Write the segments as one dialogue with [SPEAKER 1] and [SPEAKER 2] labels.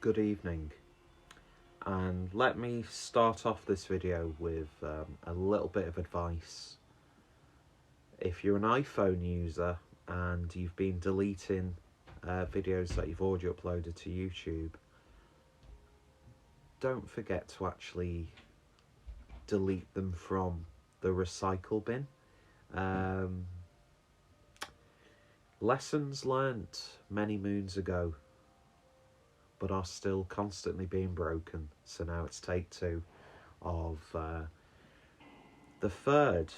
[SPEAKER 1] good evening, and let me start off this video with a little bit of advice. If you're an iPhone user and you've been deleting videos that you've already uploaded to YouTube, don't forget to actually delete them from the recycle bin. Lessons learnt many moons ago, but are still constantly being broken. So now it's take two of the third.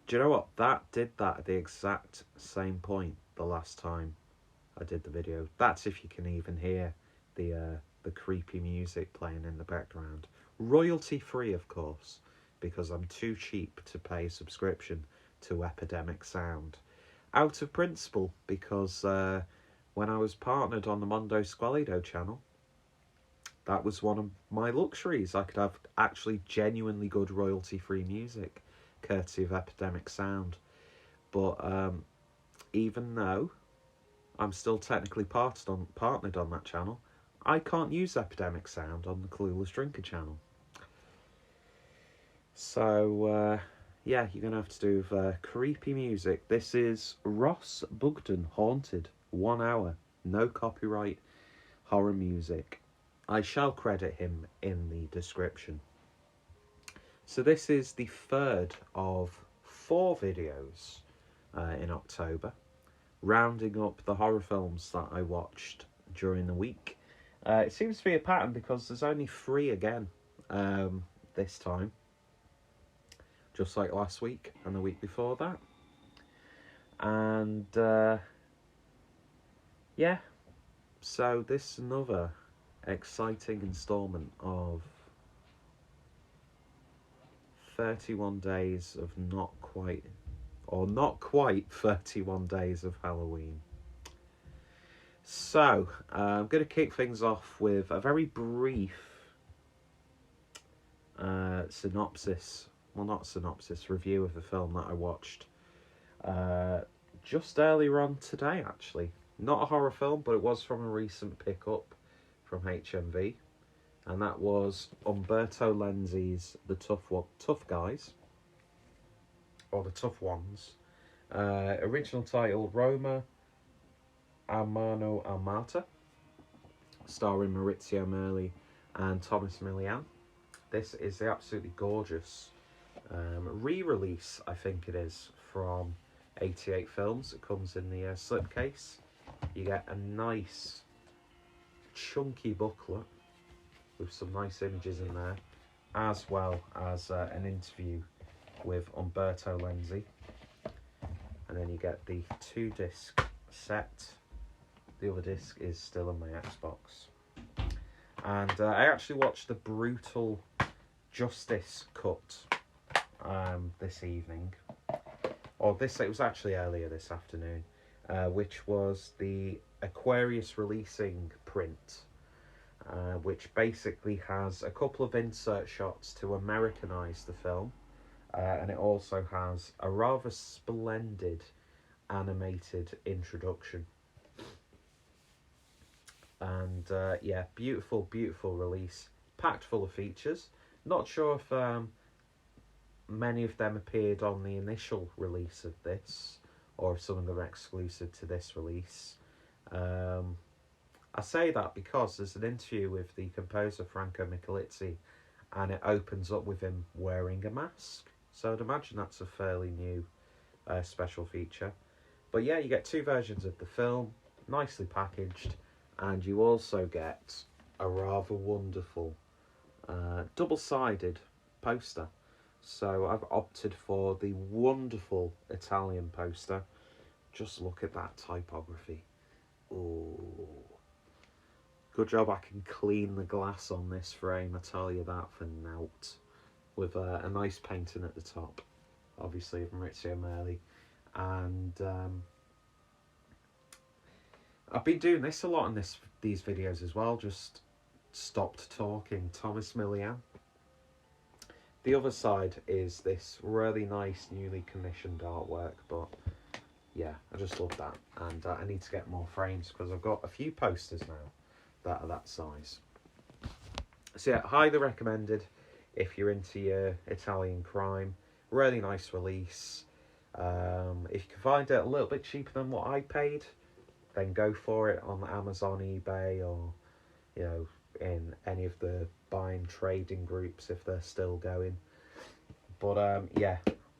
[SPEAKER 1] Do you know what? That did that at the exact same point the last time I did the video. That's if you can even hear the creepy music playing in the background. Royalty free, of course, because I'm too cheap to pay a subscription to Epidemic Sound. Out of principle, because when I was partnered on the Mondo Squalido channel, that was one of my luxuries. I could have actually genuinely good royalty-free music, courtesy of Epidemic Sound. But even though I'm still technically partnered on that channel, I can't use Epidemic Sound on the Clueless Drinker channel. So, yeah, you're going to have to do with creepy music. This is Ross Bugden, Haunted. 1 hour, no copyright, horror music. I shall credit him in the description. So this is the third of 4 videos in October, rounding up the horror films that I watched during the week. It seems to be a pattern because there's only 3 again this time, just like last week and the week before that. And yeah, so this is another exciting instalment of 31 days of not quite 31 days of Halloween. So, I'm going to kick things off with a very brief review of the film that I watched just earlier on today, actually. Not a horror film, but it was from a recent pickup from HMV, and that was Umberto Lenzi's The Tough Guys, or The Tough Ones. Original title, Roma a mano armata, starring Maurizio Merli and Thomas Milian. This is the absolutely gorgeous re-release, I think it is, from 88 Films. It comes in the slipcase. You get a nice chunky booklet with some nice images in there, as well as an interview with Umberto Lenzi. And then you get the 2-disc set. The other disc is still in my Xbox. And I actually watched the Brutal Justice cut this evening. It was actually earlier this afternoon, which was the Aquarius releasing print, which basically has a couple of insert shots to Americanise the film, and it also has a rather splendid animated introduction. And yeah, beautiful release, packed full of features. Not sure if many of them appeared on the initial release of this, or if some of them are exclusive to this release. I say that because there's an interview with the composer Franco Michalizzi, and it opens up with him wearing a mask. So I'd imagine that's a fairly new special feature. But yeah, you get 2 versions of the film, nicely packaged, and you also get a rather wonderful double-sided poster. So I've opted for the wonderful Italian poster. Just look at that typography. Ooh. Good job I can clean the glass on this frame, I tell you that for nout. With a nice painting at the top, obviously of Maurizio Merli. And I've been doing this a lot in these videos as well, just stopped talking. Thomas Milian. The other side is this really nice newly commissioned artwork, but yeah, I just love that. And I need to get more frames because I've got a few posters now that are that size. So yeah, highly recommended if you're into your Italian crime. Really nice release. If you can find it a little bit cheaper than what I paid, then go for it on Amazon, eBay, or in any of the buying trading groups if they're still going. But yeah,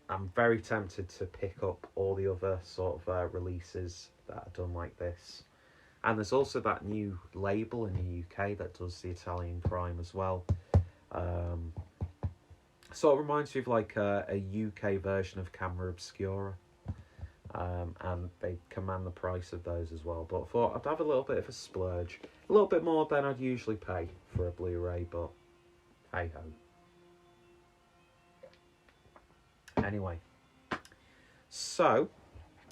[SPEAKER 1] I'm very tempted to pick up all the other sort of releases that are done like this. And there's also that new label in the UK that does the Italian crime as well. Sort of reminds me of like a UK version of Camera Obscura. And they command the price of those as well. But I thought I'd have a little bit of a splurge. A little bit more than I'd usually pay for a Blu-ray, but hey ho. Anyway, so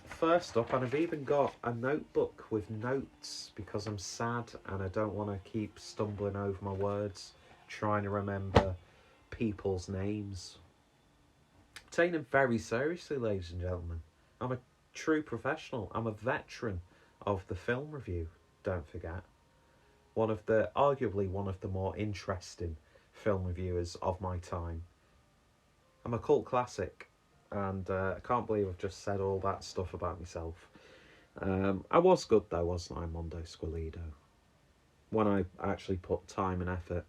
[SPEAKER 1] first up, and I've even got a notebook with notes because I'm sad and I don't want to keep stumbling over my words trying to remember people's names. I'm taking them very seriously, ladies and gentlemen. I'm a true professional. I'm a veteran of the film review, don't forget. Arguably one of the more interesting film reviewers of my time. I'm a cult classic, and I can't believe I've just said all that stuff about myself. I was good though, wasn't I, Mondo Squalido? When I actually put time and effort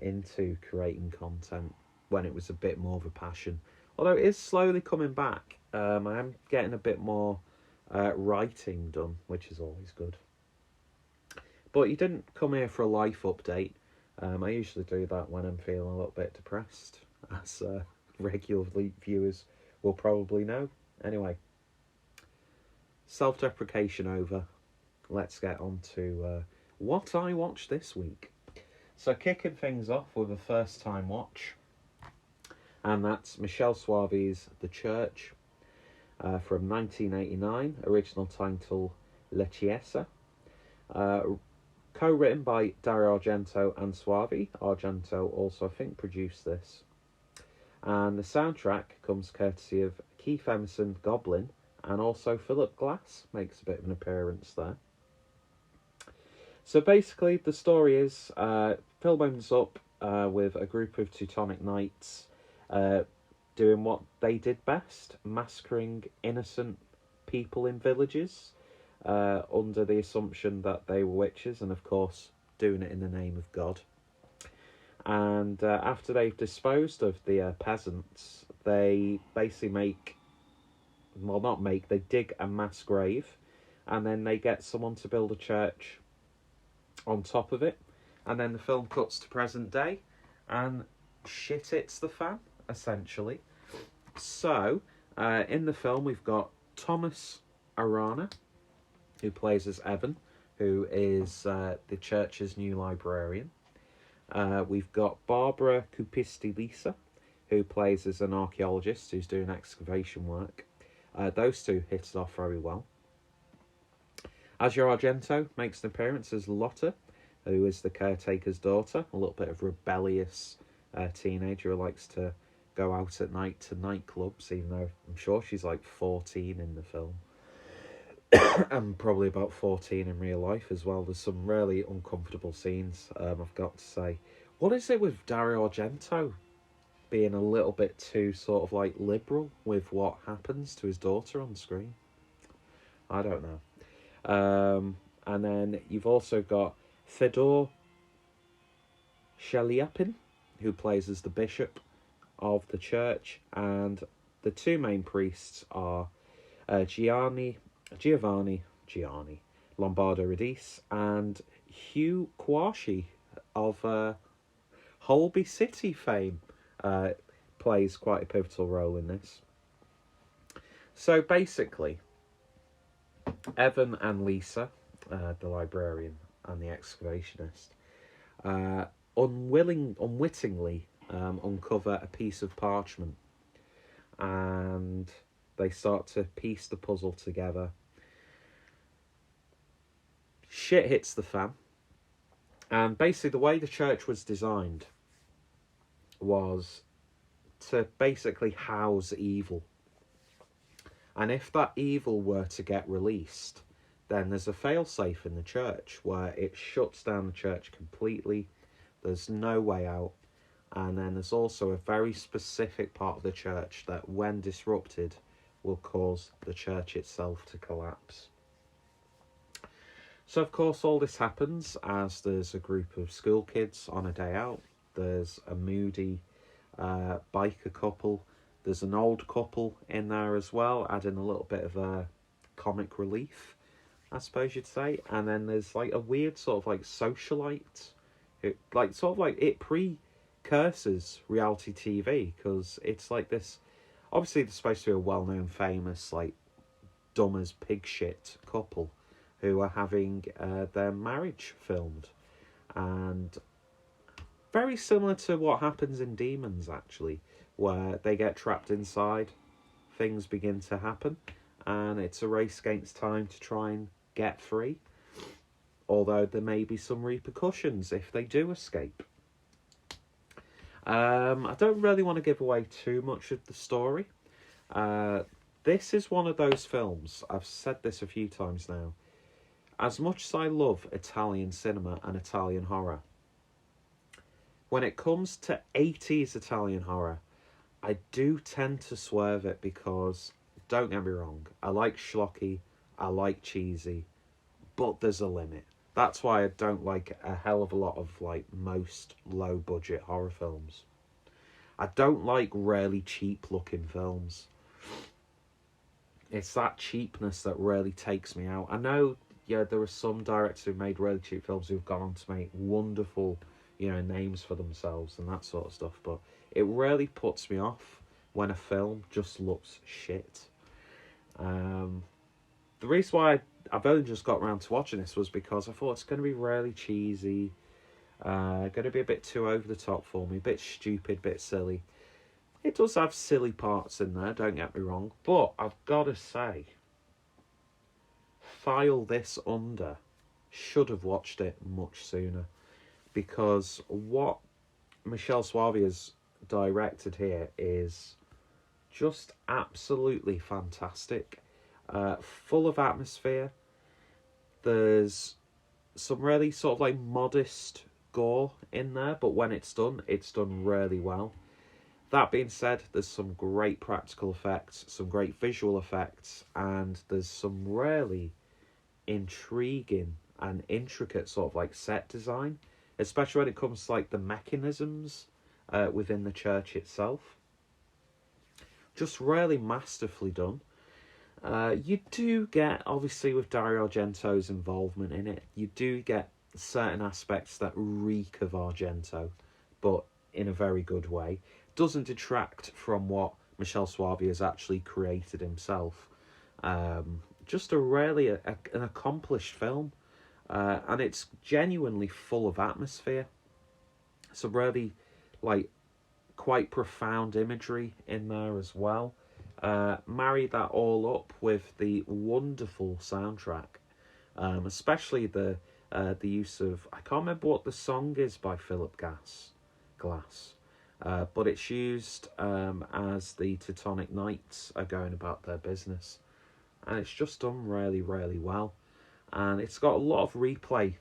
[SPEAKER 1] into creating content, when it was a bit more of a passion. Although it is slowly coming back. I am getting a bit more writing done, which is always good. But you didn't come here for a life update. I usually do that when I'm feeling a little bit depressed, as regular viewers will probably know. Anyway, self-deprecation over. Let's get on to what I watched this week. So kicking things off with a first-time watch. And that's Michel Suave's The Church from 1989. Original title, La Chiesa. Co-written by Dario Argento and Suave. Argento also, I think, produced this. And the soundtrack comes courtesy of Keith Emerson, Goblin, and also Philip Glass makes a bit of an appearance there. So basically, the story is, film opens up with a group of Teutonic Knights doing what they did best, massacring innocent people in villages under the assumption that they were witches, and of course doing it in the name of God. And after they've disposed of the peasants, they basically they dig a mass grave, and then they get someone to build a church on top of it, and then the film cuts to present day, and shit hits the fan, essentially. So, in the film, we've got Thomas Arana, who plays as Evan, who is the church's new librarian. We've got Barbara Cupisti-Lisa, who plays as an archaeologist who's doing excavation work. Those two hit it off very well. Asio Argento makes an appearance as Lotta, who is the caretaker's daughter, a little bit of rebellious teenager who likes to go out at night to nightclubs, even though I'm sure she's like 14 in the film. And probably about 14 in real life as well. There's some really uncomfortable scenes, I've got to say. What is it with Dario Argento being a little bit too sort of like liberal with what happens to his daughter on screen? I don't know. And then you've also got Fedor Chaliapin, who plays as the bishop of the church, and the two main priests are Giovanni Lombardo Radice and Hugh Quarshie of Holby City fame, plays quite a pivotal role in this. So basically, Evan and Lisa, the librarian and the excavationist, unwittingly uncover a piece of parchment, and they start to piece the puzzle together. Shit hits the fan, and basically the way the church was designed was to basically house evil. And if that evil were to get released, then there's a failsafe in the church where it shuts down the church completely. There's no way out. And then there's also a very specific part of the church that, when disrupted, will cause the church itself to collapse. So, of course, all this happens as there's a group of school kids on a day out. There's a moody biker couple. There's an old couple in there as well, adding a little bit of a comic relief, I suppose you'd say. And then there's like a weird sort of like socialite. It precurses reality TV, because it's like this. Obviously, they're supposed to be a well-known, famous, like dumb as pig shit couple who are having their marriage filmed, and very similar to what happens in Demons, actually, where they get trapped inside, things begin to happen, and it's a race against time to try and get free, although there may be some repercussions if they do escape. I don't really want to give away too much of the story. This is one of those films, I've said this a few times now, as much as I love Italian cinema and Italian horror, when it comes to 80s Italian horror, I do tend to swerve it, because, don't get me wrong, I like schlocky, I like cheesy, but there's a limit. That's why I don't like a hell of a lot of like most low budget horror films. I don't like really cheap looking films. It's that cheapness that really takes me out. I know, yeah, there are some directors who've made really cheap films who've gone on to make wonderful, names for themselves and that sort of stuff, but it really puts me off when a film just looks shit. The reason why I've only just got around to watching this was because I thought it's going to be really cheesy, going to be a bit too over the top for me, a bit stupid, a bit silly. It does have silly parts in there, don't get me wrong, but I've got to say, file this under, should have watched it much sooner, because what Michele Soavia's directed here is just absolutely fantastic. Full of atmosphere. There's some really sort of like modest gore in there, but when it's done really well. That being said, there's some great practical effects, some great visual effects, and there's some really intriguing and intricate sort of like set design, especially when it comes to like the mechanisms within the church itself. Just really masterfully done. You do get, obviously with Dario Argento's involvement in it, you do get certain aspects that reek of Argento, but in a very good way. Doesn't detract from what Michele Soavi has actually created himself. Just a really an accomplished film, and it's genuinely full of atmosphere. Some really like quite profound imagery in there as well. Marry that all up with the wonderful soundtrack, especially the use of, I can't remember what the song is by Philip Glass, but it's used as the Teutonic Knights are going about their business, and it's just done really, really well, and it's got a lot of replay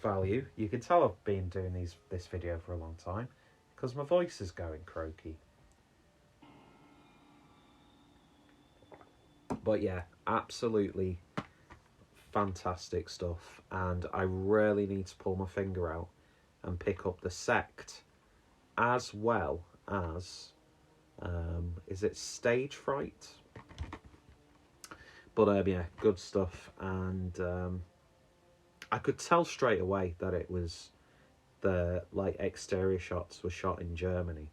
[SPEAKER 1] value. You can tell I've been doing this video for a long time because my voice is going croaky. But yeah, absolutely fantastic stuff, and I really need to pull my finger out and pick up The Sect, as well as is it Stage Fright? But yeah, good stuff, and I could tell straight away that it was the like exterior shots were shot in Germany,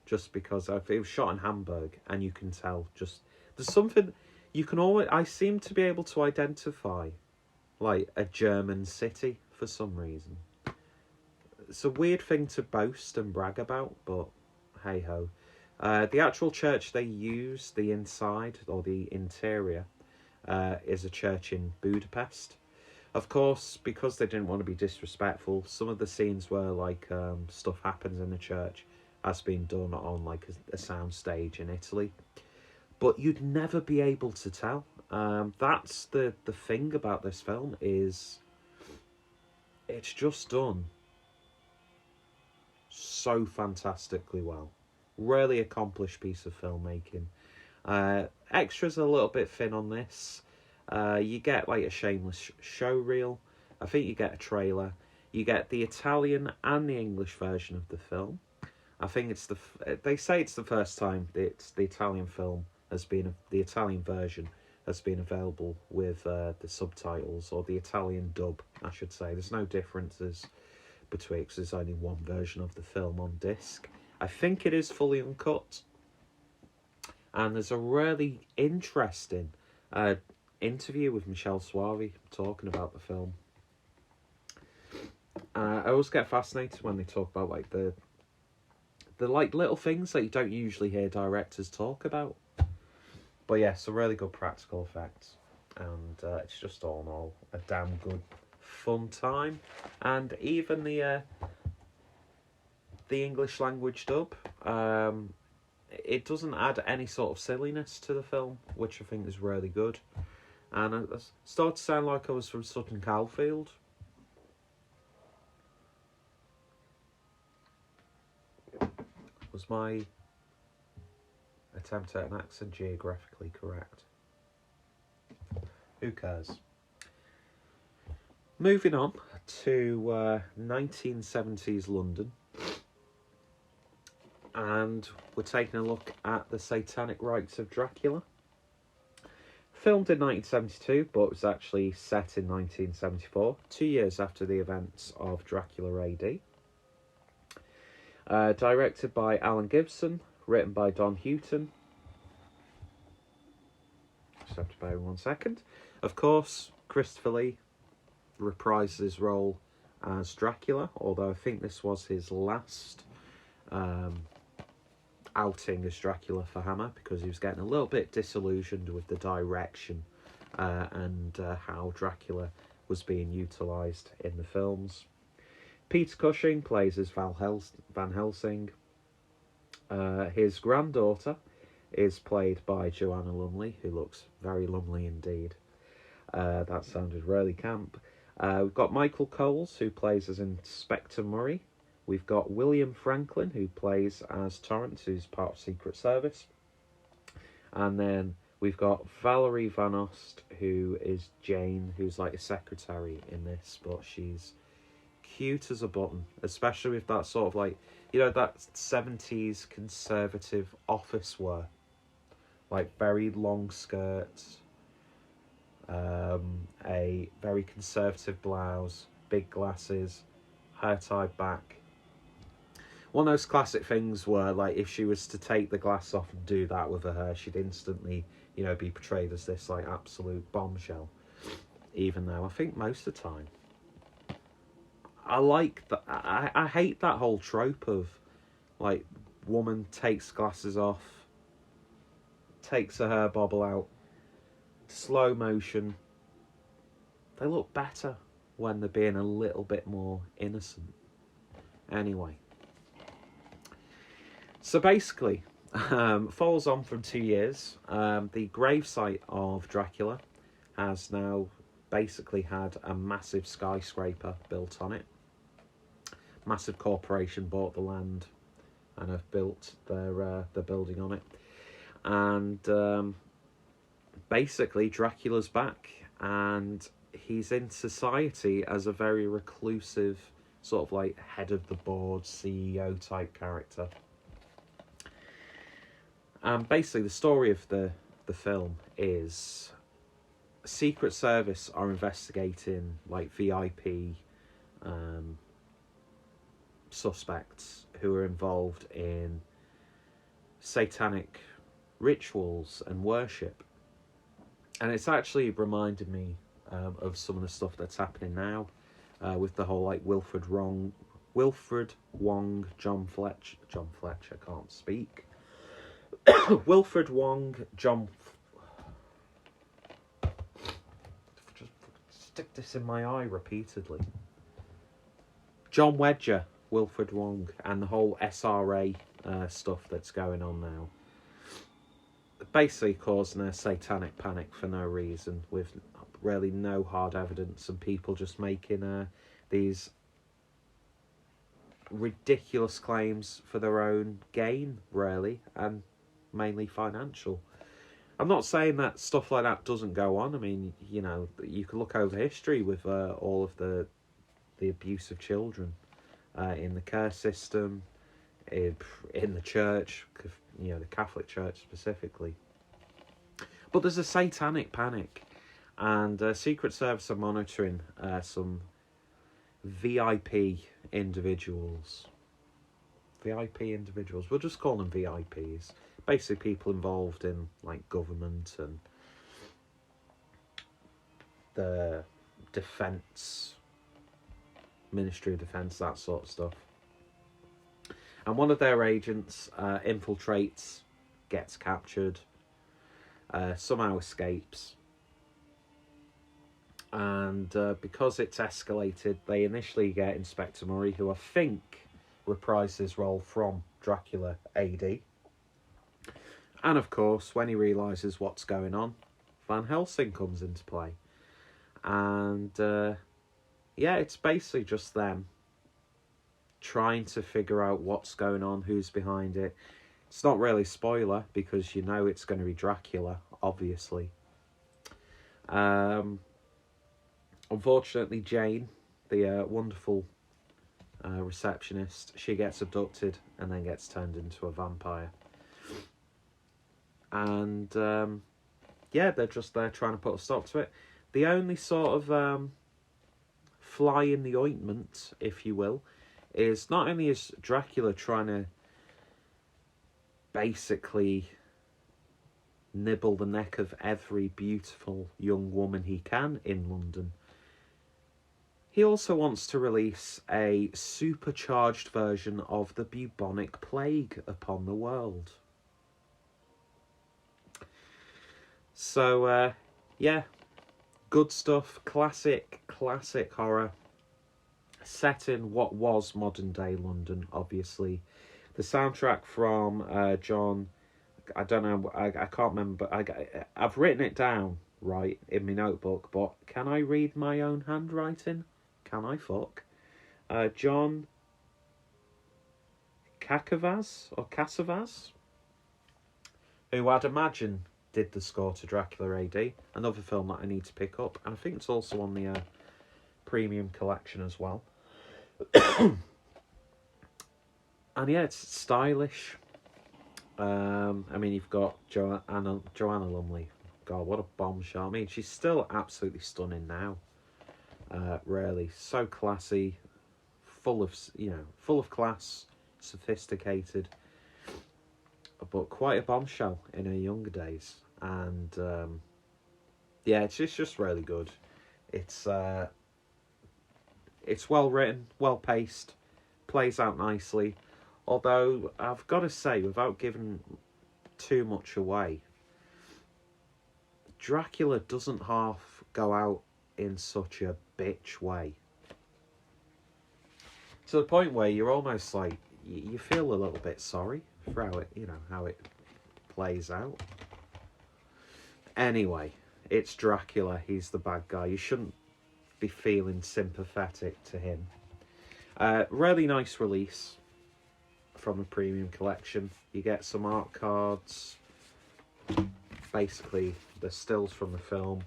[SPEAKER 1] just because it was shot in Hamburg, and you can tell just there's something. You can always, I seem to be able to identify like a German city for some reason. It's a weird thing to boast and brag about, but hey ho. The actual church they use, the inside or the interior, is a church in Budapest. Of course, because they didn't want to be disrespectful, some of the scenes where like stuff happens in the church has been done on like a sound stage in Italy. But you'd never be able to tell. That's the thing about this film, is it's just done so fantastically well. Really accomplished piece of filmmaking. Extras are a little bit thin on this. You get like a shameless show reel. I think you get a trailer. You get the Italian and the English version of the film. I think they say it's the first time the Italian film has been, the Italian version has been available with the subtitles, or the Italian dub, I should say. There's no differences between, because there's only one version of the film on disc. I think it is fully uncut. And there's a really interesting interview with Michelle Soavi talking about the film. I always get fascinated when they talk about like the like little things that you don't usually hear directors talk about. But yes, a really good practical effects, and it's just all in all a damn good fun time. And even the English language dub, it doesn't add any sort of silliness to the film, which I think is really good. And I started to sound like I was from Sutton Coldfield. Was my attempt at an accent geographically correct? Who cares? Moving on to 1970s London. And we're taking a look at the Satanic Rites of Dracula. Filmed in 1972, but was actually set in 1974, 2 years after the events of Dracula AD. Directed by Alan Gibson, written by Don Houghton. Just have to bear in 1 second. Of course, Christopher Lee reprised his role as Dracula, although I think this was his last outing as Dracula for Hammer, because he was getting a little bit disillusioned with the direction and how Dracula was being utilised in the films. Peter Cushing plays as Van Helsing. His granddaughter is played by Joanna Lumley, who looks very Lumley indeed. That sounded really camp. We've got Michael Coles, who plays as Inspector Murray. We've got William Franklin, who plays as Torrance, who's part of Secret Service. And then we've got Valerie Van Ost, who is Jane, who's like a secretary in this, but she's cute as a button, especially with that sort of like, you know, that 70s conservative office wear. Like very long skirts, a very conservative blouse, big glasses, hair tied back. One of those classic things where, like, if she was to take the glass off and do that with her hair, she'd instantly, you know, be portrayed as this, like, absolute bombshell. Even though I think most of the time, I like that. I hate that whole trope of, like, woman takes glasses off, takes her hair bobble out, slow motion. They look better when they're being a little bit more innocent. Anyway. So basically, follows on from 2 years. The gravesite of Dracula has now basically had a massive skyscraper built on it. Massive corporation bought the land and have built their building on it. And basically, Dracula's back, and he's in society as a very reclusive, sort of like head of the board, CEO type character. Basically, the story of the film is Secret Service are investigating like VIP suspects who are involved in satanic rituals and worship. And it's actually reminded me of some of the stuff that's happening now with the whole like Wilfred Wong, John Fletcher, can't speak. Wilfred Wong, just stick this in my eye repeatedly. John Wedger, Wilfred Wong, and the whole SRA stuff that's going on now. basically causing a satanic panic for no reason, with really no hard evidence, and people just making these ridiculous claims for their own gain, really, and mainly financial. I'm not saying that stuff like that doesn't go on. I mean, you know, you can look over history with all of the abuse of children in the care system, in the church, you know, the Catholic Church specifically. But there's a satanic panic, and Secret Service are monitoring some VIP individuals. VIP individuals. We'll just call them VIPs. Basically, people involved in like government and the defence, Ministry of Defence, that sort of stuff. And one of their agents infiltrates, gets captured, somehow escapes. And because it's escalated, they initially get Inspector Murray, who I think reprised his role from Dracula AD. And of course, when he realises what's going on, Van Helsing comes into play. And yeah, it's basically just them trying to figure out what's going on, who's behind it. It's not really a spoiler, because you know it's going to be Dracula, obviously. Unfortunately, Jane, the wonderful receptionist, she gets abducted and then gets turned into a vampire. And yeah, they're just there trying to put a stop to it. The only sort of fly in the ointment, if you will, is not only is Dracula trying to basically nibble the neck of every beautiful young woman he can in London, he also wants to release a supercharged version of the bubonic plague upon the world. So, yeah, good stuff. Classic horror. Set in what was modern day London, obviously. The soundtrack from John, I don't know, I can't remember, I've written it down, right, in my notebook, but can I read my own handwriting? Can I fuck? John Casavas, who I'd imagine did the score to Dracula AD, another film that I need to pick up, and I think it's also on the premium collection as well. And yeah, it's stylish. I mean, you've got Joanna Lumley. God, what a bombshell. I mean, she's still absolutely stunning now. Really, so classy, full of class, sophisticated, but quite a bombshell in her younger days. And yeah, it's just really good. It's well written, well paced, plays out nicely. Although I've got to say, without giving too much away, Dracula doesn't half go out in such a bitch way. To the point where you're almost like, you feel a little bit sorry for how it plays out. Anyway, it's Dracula, he's the bad guy. You shouldn't be feeling sympathetic to him. Really nice release from the premium collection. You get some art cards, basically the stills from the film.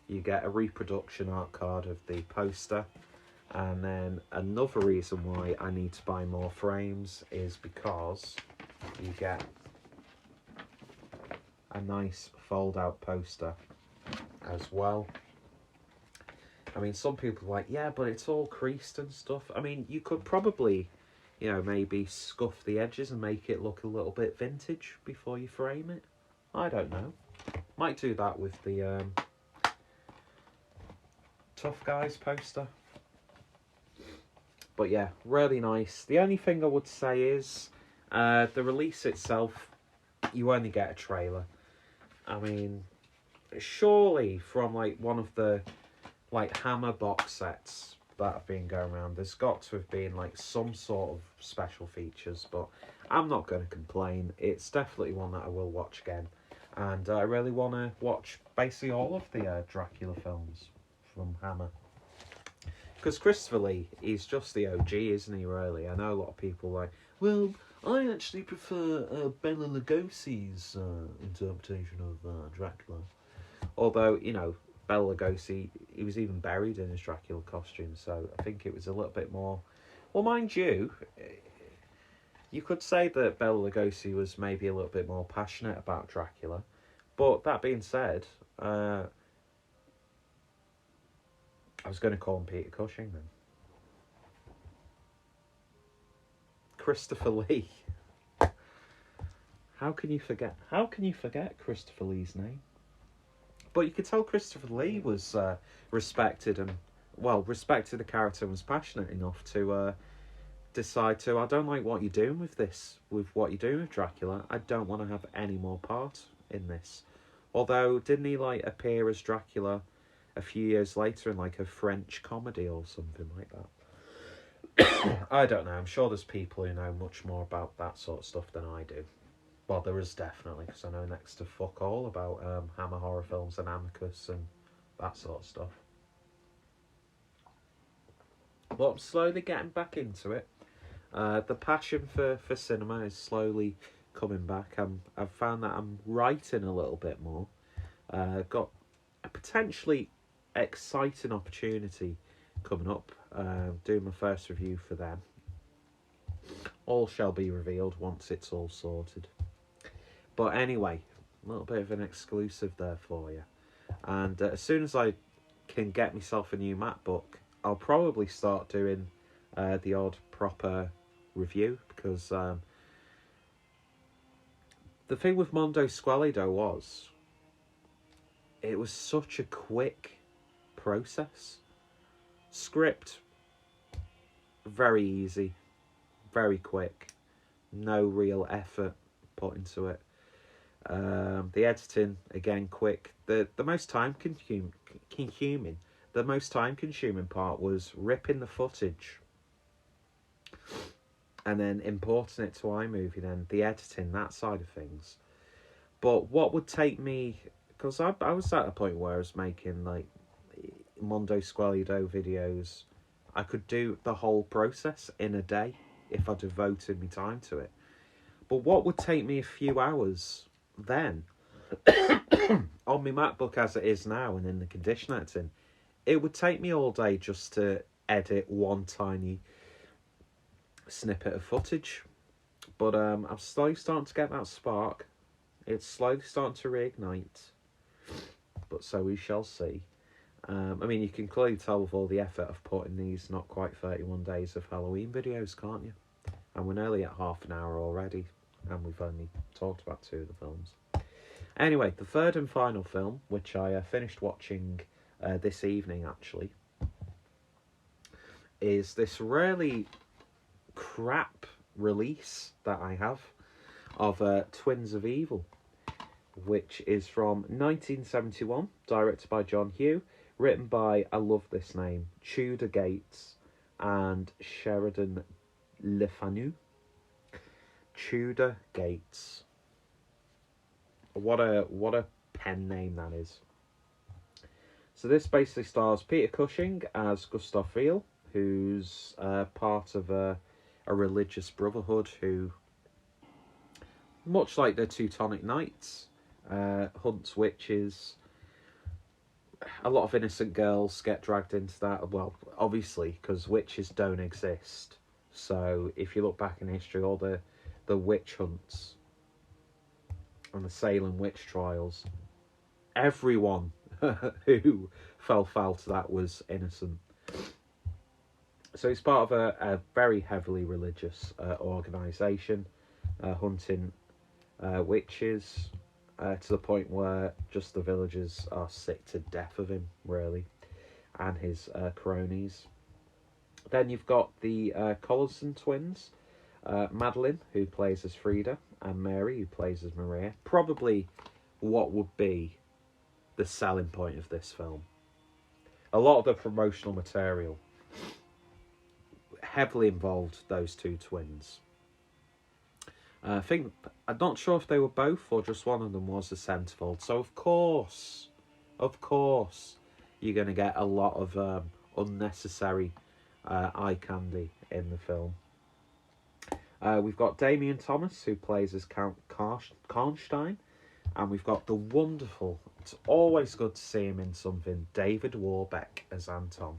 [SPEAKER 1] You get a reproduction art card of the poster. And then another reason why I need to buy more frames is because you get a nice fold-out poster as well. I mean, some people are like, yeah, but it's all creased and stuff. I mean, you could probably, maybe scuff the edges and make it look a little bit vintage before you frame it. I don't know. Might do that with the Tough Guys poster. But yeah, really nice. The only thing I would say is the release itself, you only get a trailer. I mean, surely from one of the Hammer box sets that have been going around, there's got to have been some sort of special features, but I'm not going to complain. It's definitely one that I will watch again. And I really want to watch basically all of the Dracula films from Hammer. Because Christopher Lee, he's just the OG, isn't he, really? I know a lot of people like, well, I actually prefer Bela Lugosi's interpretation of Dracula. Although, you know, Bela Lugosi, he was even buried in his Dracula costume, so I think it was a little bit more... Well, mind you, you could say that Bela Lugosi was maybe a little bit more passionate about Dracula. But that being said, I was going to call him Peter Cushing then. Christopher Lee. How can you forget? How can you forget Christopher Lee's name? But you could tell Christopher Lee was respected the character and was passionate enough to decide to, I don't like what you're doing with this, with what you're doing with Dracula. I don't want to have any more part in this. Although, didn't he like appear as Dracula a few years later in like a French comedy or something like that? I don't know. I'm sure there's people who know much more about that sort of stuff than I do. Well, there is definitely, because I know next to fuck all about Hammer horror films and Amicus and that sort of stuff. But I'm slowly getting back into it. The passion for cinema is slowly coming back. I've found that I'm writing a little bit more. Got a potentially exciting opportunity coming up. Doing my first review for them. All shall be revealed once it's all sorted. But anyway, a little bit of an exclusive there for you. And as soon as I can get myself a new MacBook, I'll probably start doing the odd proper review, because the thing with Mondo Squellido was it was such a quick process. Script, very easy, very quick, no real effort put into it. The editing, again, quick. The most time consuming part was ripping the footage and then importing it to iMovie, then the editing, that side of things. But what would take me, because I was at a point where I was making like Mondo Squellido videos, I could do the whole process in a day if I devoted my time to it. But what would take me a few hours then, on my MacBook as it is now and in the condition it's in, it would take me all day just to edit one tiny snippet of footage. But I'm slowly starting to get that spark. It's slowly starting to reignite. But so we shall see. I mean, you can clearly tell with all the effort I've put in these not quite 31 days of Halloween videos, can't you? And we're nearly at half an hour already, and we've only talked about 2 of the films. Anyway, the third and final film, which I finished watching this evening, actually, is this really crap release that I have of Twins of Evil, which is from 1971, directed by John Hugh, written by, I love this name, Tudor Gates and Sheridan Le Fanu. Tudor Gates. What a pen name that is. So this basically stars Peter Cushing as Gustav Fiel, who's part of a religious brotherhood who, much like the Teutonic Knights, hunts witches. A lot of innocent girls get dragged into that. Well, obviously, because witches don't exist. So if you look back in history, all the witch hunts and the Salem witch trials, everyone who fell foul to that was innocent. So it's part of a very heavily religious organisation, hunting witches, to the point where just the villagers are sick to death of him, really, and his cronies. Then you've got the Collinson twins, Madeline, who plays as Frida, and Mary, who plays as Maria. Probably what would be the selling point of this film. A lot of the promotional material heavily involved those 2 twins. I'm not sure if they were both or just one of them was a centerfold. So of course, you're going to get a lot of unnecessary eye candy in the film. We've got Damien Thomas, who plays as Count Karnstein, and we've got the wonderful, it's always good to see him in something, David Warbeck as Anton,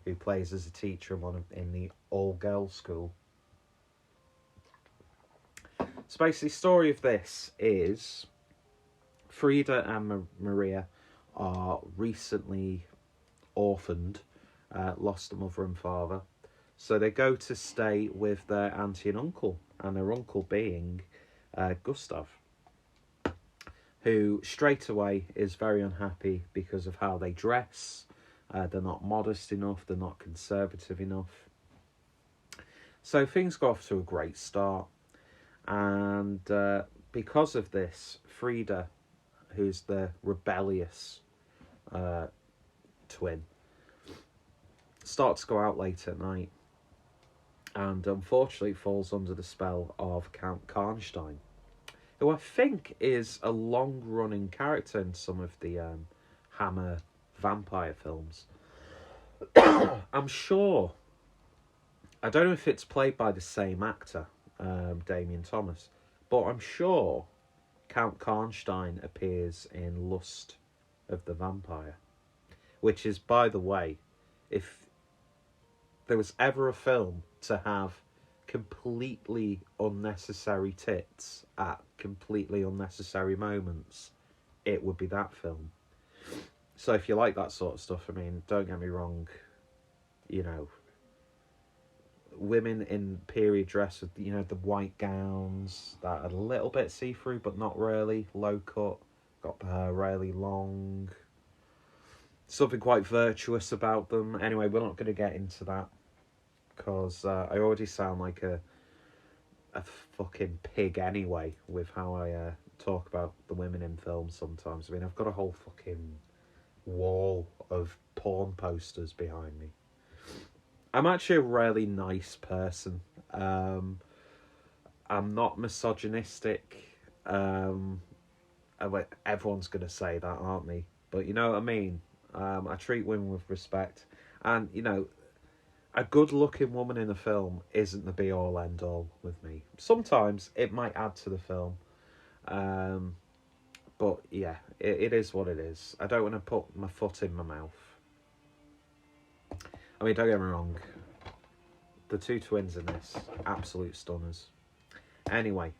[SPEAKER 1] who plays as a teacher in the all-girls school. So basically, the story of this is Frida and Maria are recently orphaned, lost a mother and father. So they go to stay with their auntie and uncle, and their uncle being Gustav, who straight away is very unhappy because of how they dress. They're not modest enough, they're not conservative enough. So things go off to a great start. And because of this, Frida, who's the rebellious twin, starts to go out late at night, and unfortunately falls under the spell of Count Karnstein, who I think is a long-running character in some of the Hammer vampire films. I'm sure, I don't know if it's played by the same actor, Damien Thomas, but I'm sure Count Karnstein appears in Lust of the Vampire, which is, by the way, if there was ever a film to have completely unnecessary tits at completely unnecessary moments, it would be that film. So if you like that sort of stuff, I mean, don't get me wrong, you know, women in period dress with, you know, the white gowns that are a little bit see-through but not really, low cut, got the hair really long, something quite virtuous about them. Anyway, we're not going to get into that because I already sound like a fucking pig anyway with how I talk about the women in films sometimes. I mean, I've got a whole fucking wall of porn posters behind me. I'm actually a really nice person. I'm not misogynistic. Everyone's going to say that, aren't they? But you know what I mean? I treat women with respect. And, you know, a good-looking woman in a film isn't the be-all, end-all with me. Sometimes it might add to the film. But, yeah, it is what it is. I don't want to put my foot in my mouth. I mean, don't get me wrong. The two twins in this, absolute stunners. Anyway,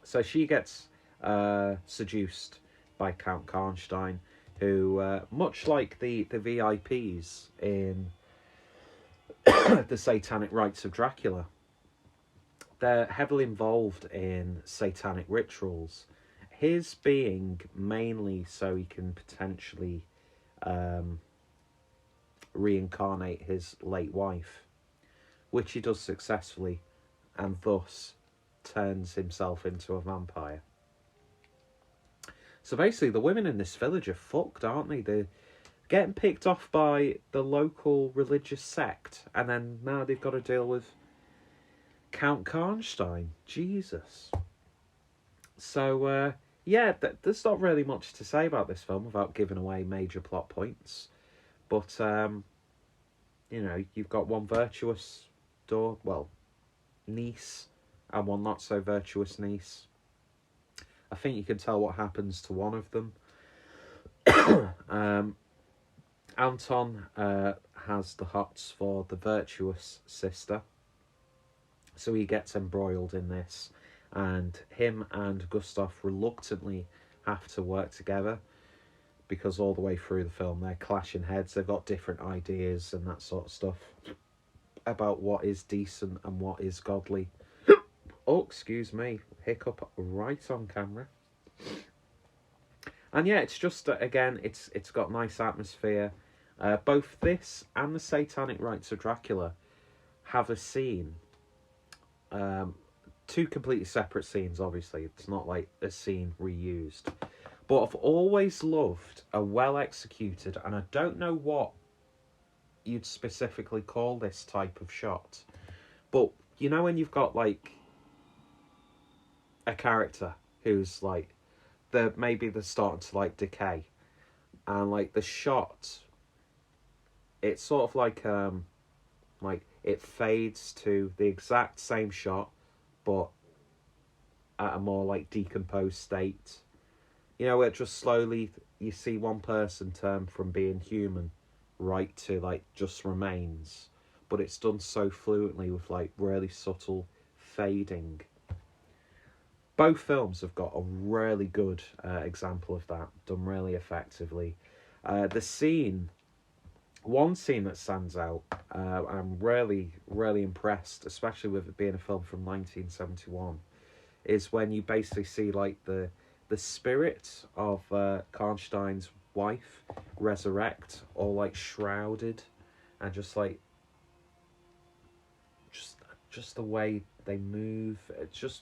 [SPEAKER 1] so she gets seduced by Count Karnstein, who, much like the VIPs in the Satanic Rites of Dracula, they're heavily involved in satanic rituals. His being mainly so he can potentially reincarnate his late wife, which he does successfully, and thus turns himself into a vampire. So basically, the women in this village are fucked, aren't they? They're getting picked off by the local religious sect, and then now they've got to deal with Count Karnstein. Jesus. So, yeah, there's not really much to say about this film without giving away major plot points. But, you know, you've got one virtuous niece and one not so virtuous niece. I think you can tell what happens to one of them. Anton has the hots for the virtuous sister, so he gets embroiled in this, and him and Gustav reluctantly have to work together because all the way through the film they're clashing heads. They've got different ideas and that sort of stuff about what is decent and what is godly. Oh, excuse me, hiccup right on camera. And yeah, it's just, again, it's got nice atmosphere. Both this and the Satanic Rites of Dracula have a scene. Two completely separate scenes, obviously. It's not like a scene reused. But I've always loved a well-executed, and I don't know what you'd specifically call this type of shot. But, you know when you've got, like, a character who's like they're starting to like decay, and like the shot, it's sort of like it fades to the exact same shot, but at a more like decomposed state. You know, it just slowly you see one person turn from being human right to like just remains, but it's done so fluently with like really subtle fading. Both films have got a really good example of that, done really effectively. The scene, one scene that stands out, I'm really, really impressed, especially with it being a film from 1971, is when you basically see like the spirit of Karnstein's wife resurrect, all like shrouded, and just the way they move. It's just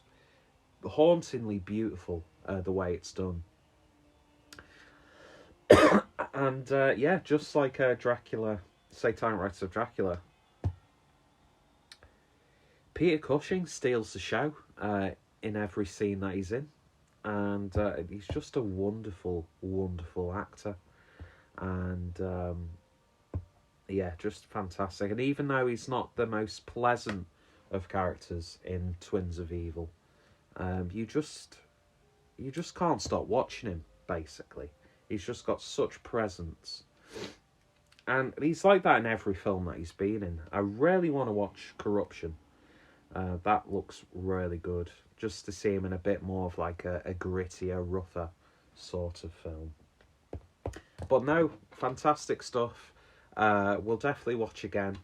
[SPEAKER 1] hauntingly beautiful, the way it's done. And yeah, just like Dracula, Satanic Rites of Dracula, Peter Cushing steals the show in every scene that he's in, and he's just a wonderful, wonderful actor, and yeah, just fantastic. And even though he's not the most pleasant of characters in Twins of Evil, you just can't stop watching him. Basically, he's just got such presence, and he's like that in every film that he's been in. I really want to watch Corruption. That looks really good. Just to see him in a bit more of like a grittier, rougher sort of film. But no, fantastic stuff. We'll definitely watch again.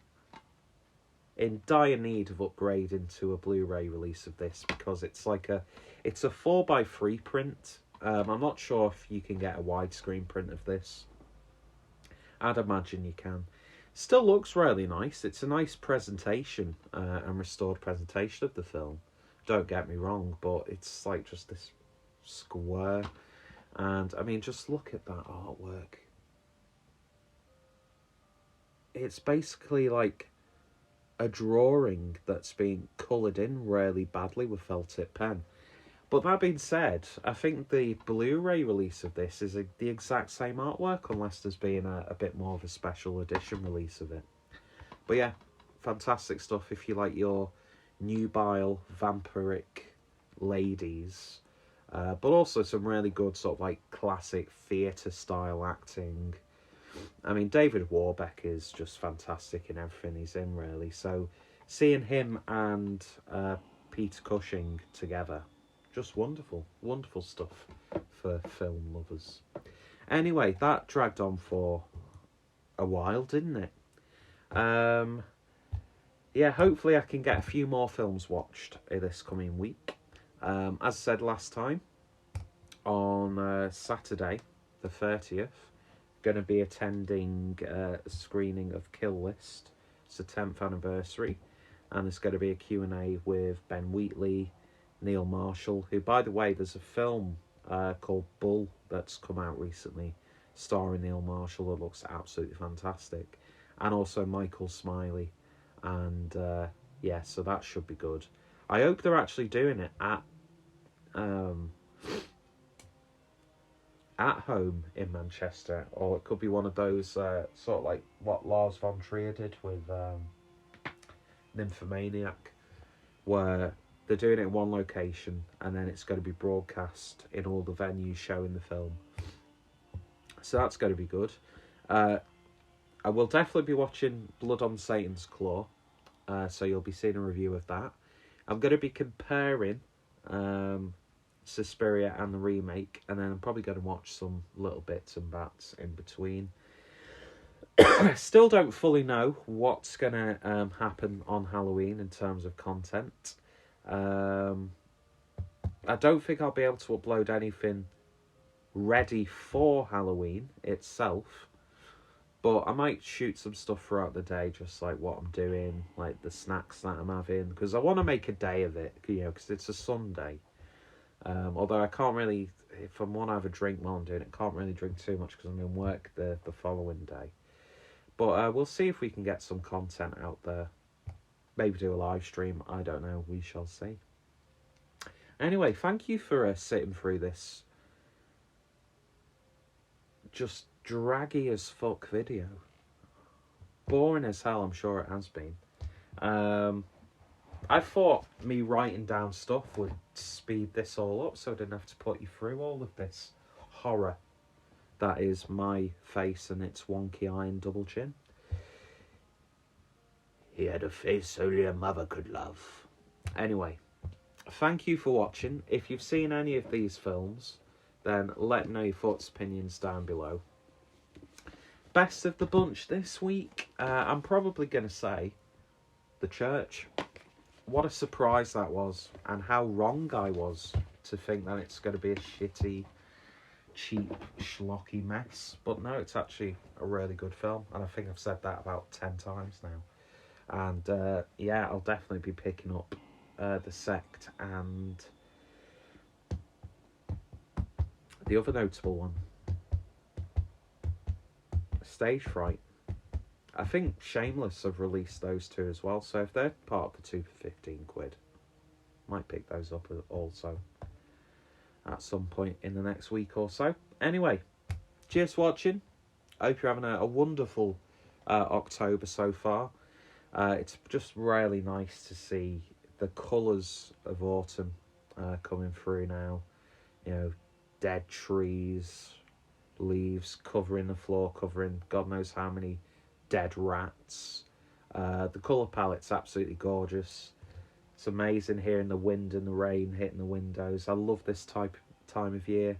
[SPEAKER 1] In dire need of upgrading to a Blu-ray release of this, because it's a 4x3 print. I'm not sure if you can get a widescreen print of this. I'd imagine you can. Still looks really nice. It's a nice presentation and restored presentation of the film. Don't get me wrong, but it's like just this square. And I mean, just look at that artwork. It's basically like a drawing that's been coloured in really badly with felt tip pen. But that being said, I think the Blu-ray release of this is the exact same artwork, unless there's been a bit more of a special edition release of it. But yeah, fantastic stuff if you like your nubile, vampiric ladies. But also some really good sort of like classic theatre style acting. I mean, David Warbeck is just fantastic in everything he's in, really. So seeing him and Peter Cushing together, just wonderful. Wonderful stuff for film lovers. Anyway, that dragged on for a while, didn't it? Yeah, hopefully I can get a few more films watched this coming week. As I said last time, on Saturday, the 30th, going to be attending a screening of Kill List. It's the 10th anniversary, and there's going to be a Q&A with Ben Wheatley, Neil Marshall, who, by the way, there's a film called Bull that's come out recently, starring Neil Marshall, that looks absolutely fantastic, and also Michael Smiley, and yeah, so that should be good. I hope they're actually doing it at home in Manchester, or it could be one of those sort of like what Lars von Trier did with Nymphomaniac, where they're doing it in one location and then it's going to be broadcast in all the venues showing the film. So that's going to be good. I will definitely be watching Blood on Satan's Claw, so you'll be seeing a review of that. I'm going to be comparing Suspiria and the remake, and then I'm probably going to watch some little bits and bats in between. I still don't fully know what's going to happen on Halloween in terms of content. I don't think I'll be able to upload anything ready for Halloween itself, but I might shoot some stuff throughout the day, just like what I'm doing, like the snacks that I'm having, because I want to make a day of it, you know, because it's a Sunday. Although I can't really, if I want to have a drink while I'm doing it, can't really drink too much because I'm in work the following day. But we'll see if we can get some content out there. Maybe do a live stream, I don't know, we shall see. Anyway, thank you for sitting through this just draggy as fuck video. Boring as hell, I'm sure it has been. I thought me writing down stuff would speed this all up so I didn't have to put you through all of this horror that is my face and its wonky eye and double chin. He had a face only a mother could love. Anyway, thank you for watching. If you've seen any of these films, then let me know your thoughts, opinions down below. Best of the bunch this week, I'm probably going to say The Church. What a surprise that was, and how wrong I was to think that it's going to be a shitty, cheap, schlocky mess. But no, it's actually a really good film, and I think I've said that about 10 times now. And yeah, I'll definitely be picking up The Sect and the other notable one, Stage Fright. I think Shameless have released those two as well, so if they're part of the 2 for 15 quid, might pick those up also at some point in the next week or so. Anyway, cheers for watching. I hope you're having a wonderful October so far. It's just really nice to see the colours of autumn coming through now. You know, dead trees, leaves covering the floor, covering God knows how many dead rats. The colour palette's absolutely gorgeous. It's amazing hearing the wind and the rain hitting the windows. I love this time of year.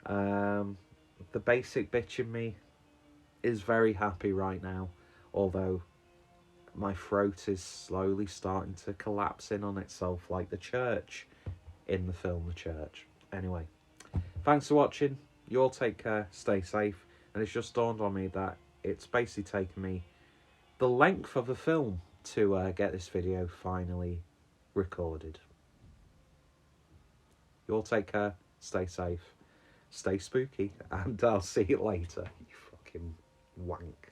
[SPEAKER 1] The basic bitch in me is very happy right now, although my throat is slowly starting to collapse in on itself like the church in the film The Church. Anyway, thanks for watching. You all take care, stay safe, and it's just dawned on me that it's basically taken me the length of a film to get this video finally recorded. You all take care, stay safe, stay spooky, and I'll see you later, you fucking wank.